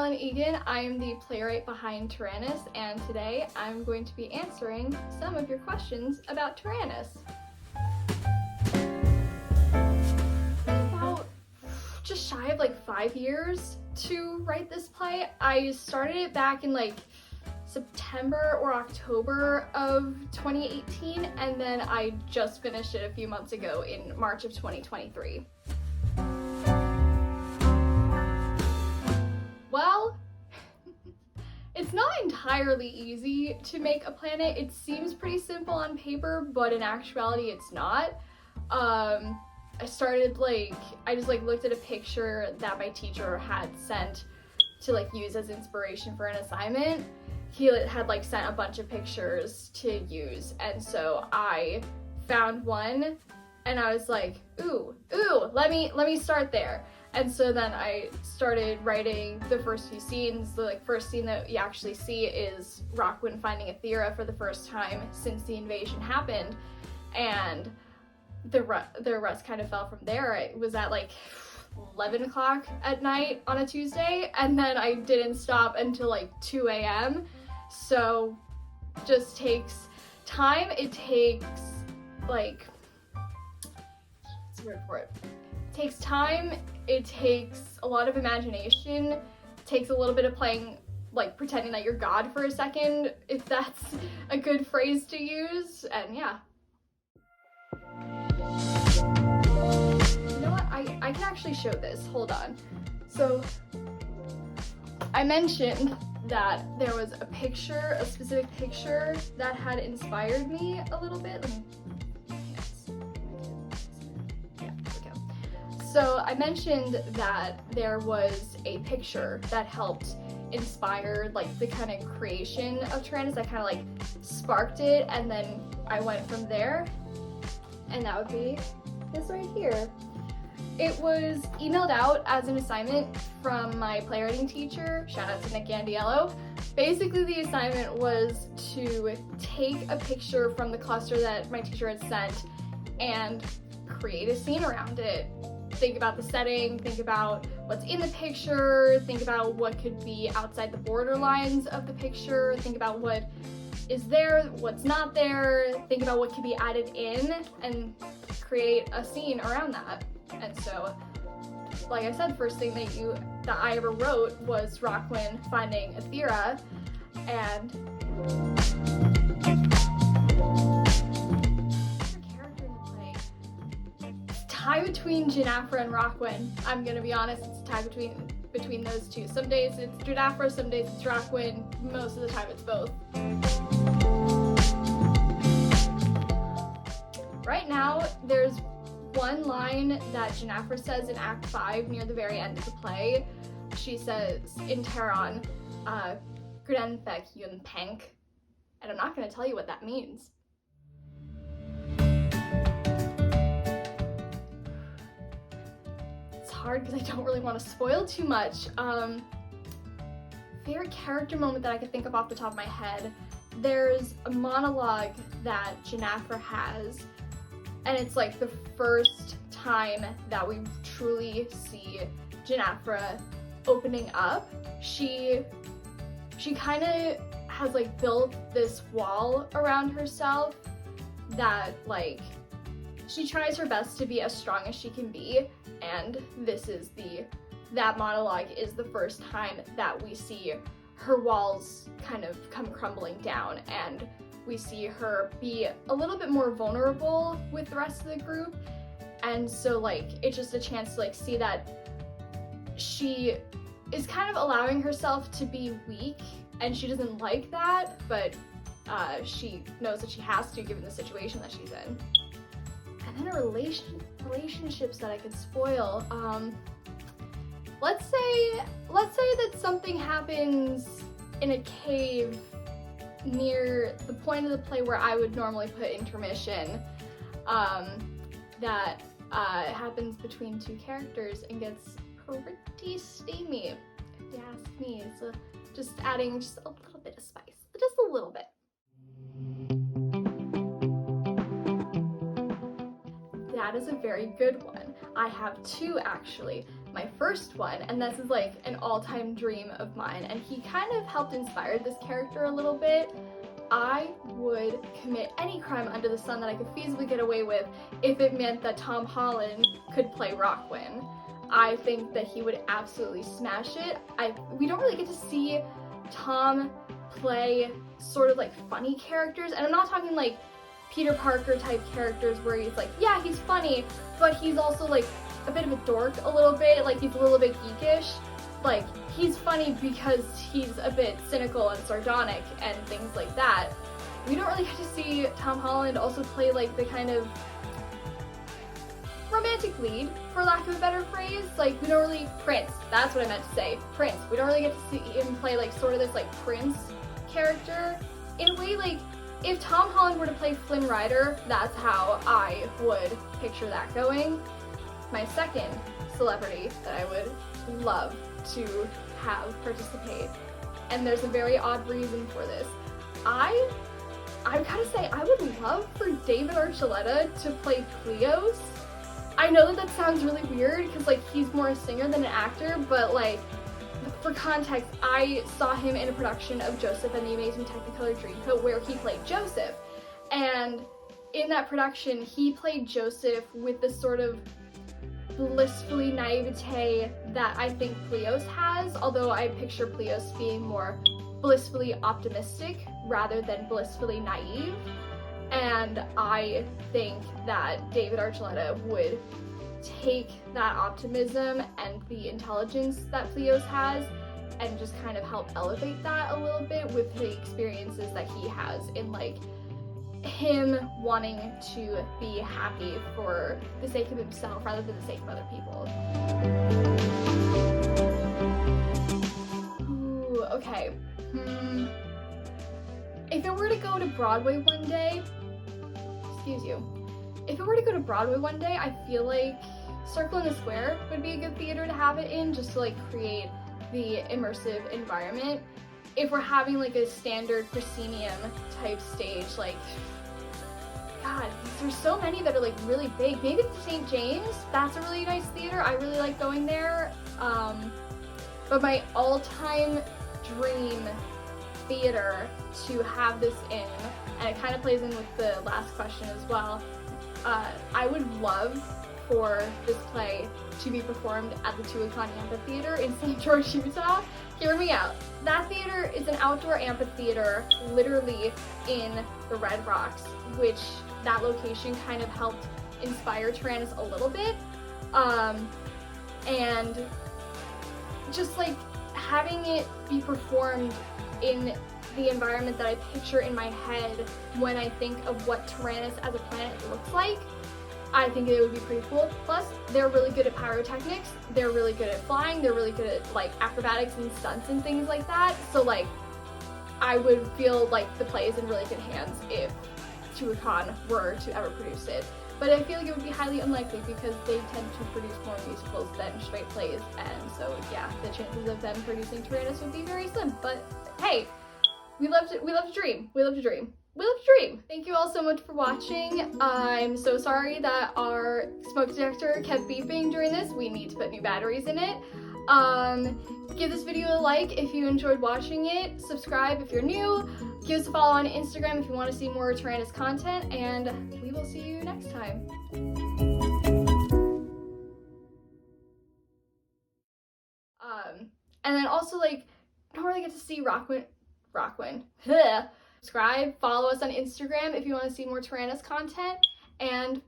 Helen Egan. I am the playwright behind Terranis, and today I'm going to be answering some of your questions about Terranis. About just shy of 5 years to write this play. I started it back in September or October of 2018, and then I just finished it a few months ago in March of 2023. Well, it's not entirely easy to make a planet. It seems pretty simple on paper, but in actuality it's not. I started I just looked at a picture that my teacher had sent to use as inspiration for an assignment. He had sent a bunch of pictures to use, and so I found one and I was like, ooh, let me start there. And so then I started writing the first few scenes. The first scene that you actually see is Rockwind finding Aethera for the first time since the invasion happened, and the rest kind of fell from there. It was at 11 o'clock at night on a Tuesday, and then I didn't stop until 2 a.m. So just takes time. It takes what's the word for it? It takes time. It takes a lot of imagination. It takes a little bit of playing, pretending that you're God for a second, if that's a good phrase to use, and yeah. You know what, I can actually show this, hold on. So, I mentioned that there was a specific picture that had inspired me a little bit. So I mentioned that there was a picture that helped inspire the kind of creation of Terranis. I kind of sparked it, and then I went from there, and that would be this right here. It was emailed out as an assignment from my playwriting teacher, shout out to Nick Gandiello. Basically the assignment was to take a picture from the cluster that my teacher had sent and create a scene around it. Think about the setting, think about what's in the picture, think about what could be outside the borderlines of the picture, think about what is there, what's not there, think about what could be added in, and create a scene around that. And so, like I said, first thing that I ever wrote was Rockwind finding Aethera, and tie between Janafra and Rockwind. I'm gonna be honest, it's a tie between those two. Some days it's Janafra, some days it's Rockwind, most of the time it's both. Right now, there's one line that Janafra says in Act 5 near the very end of the play. She says in Terran, Grenfek Yun Penk, and I'm not gonna tell you what that means. Hard because I don't really want to spoil too much. Favorite character moment that I could think of off the top of my head, there's a monologue that Janafra has, and it's the first time that we truly see Janafra opening up. She kind of has built this wall around herself that she tries her best to be as strong as she can be, and that monologue is the first time that we see her walls kind of come crumbling down, and we see her be a little bit more vulnerable with the rest of the group. And so it's just a chance to see that she is kind of allowing herself to be weak, and she doesn't like that, but she knows that she has to given the situation that she's in. And then relationships that I could spoil. Let's say that something happens in a cave near the point of the play where I would normally put intermission. That happens between two characters and gets pretty steamy, if you ask me. So just adding just a little bit of spice, just a little bit. That is a very good one. I have two actually. My first one, and this is like an all-time dream of mine, and he kind of helped inspire this character a little bit. I would commit any crime under the sun that I could feasibly get away with if it meant that Tom Holland could play Rockwind. I think that he would absolutely smash it. We don't really get to see Tom play sort of like funny characters, and I'm not talking like Peter Parker type characters where he's like, yeah, he's funny, but he's also like a bit of a dork a little bit, like he's a little bit geekish. Like, he's funny because he's a bit cynical and sardonic and things like that. We don't really get to see Tom Holland also play like the kind of romantic lead, for lack of a better phrase. Like, we don't really, Prince, that's what I meant to say, Prince. We don't really get to see him play like sort of this like Prince character. In a way, like, if Tom Holland were to play Flynn Rider, that's how I would picture that going. My second celebrity that I would love to have participate, and there's a very odd reason for this. I gotta say, I would love for David Archuleta to play Cleos. I know that sounds really weird because like he's more a singer than an actor, but like for context, I saw him in a production of Joseph and the Amazing Technicolor Dreamcoat where he played Joseph, and in that production he played Joseph with this sort of blissfully naivete that I think Cleos has, although I picture Cleos being more blissfully optimistic rather than blissfully naive. And I think that David Archuleta would take that optimism and the intelligence that Cleos has and just kind of help elevate that a little bit with the experiences that he has in like him wanting to be happy for the sake of himself rather than the sake of other people. Ooh, okay. If it were to go to Broadway one day, if it were to go to Broadway one day, I feel like Circle in the Square would be a good theater to have it in, just to like create the immersive environment. If we're having like a standard proscenium type stage, like, God, there's so many that are like really big. Maybe it's St. James, that's a really nice theater. I really like going there. But my all-time dream theater to have this in, and it kind of plays in with the last question as well, I would love for this play to be performed at the Tuacahn Amphitheater in St. George, Utah. Hear me out. That theater is an outdoor amphitheater literally in the Red Rocks, which that location kind of helped inspire Terranis a little bit. And just like having it be performed in the environment that I picture in my head when I think of what Terranis as a planet looks like, I think it would be pretty cool. Plus, they're really good at pyrotechnics, they're really good at flying, they're really good at like acrobatics and stunts and things like that. So like, I would feel like the play is in really good hands if Tuacahn were to ever produce it. But I feel like it would be highly unlikely because they tend to produce more musicals than straight plays, and so yeah, the chances of them producing Terranis would be very slim. But hey, we love to dream. We love to dream. We love to dream. Thank you all so much for watching. I'm so sorry that our smoke detector kept beeping during this. We need to put new batteries in it. Give this video a like if you enjoyed watching it. Subscribe if you're new. Give us a follow on Instagram if you want to see more Terranis content, and we will see you next time. And then also, like, don't really get to see Rockwind. Subscribe, follow us on Instagram if you want to see more Terranis content, and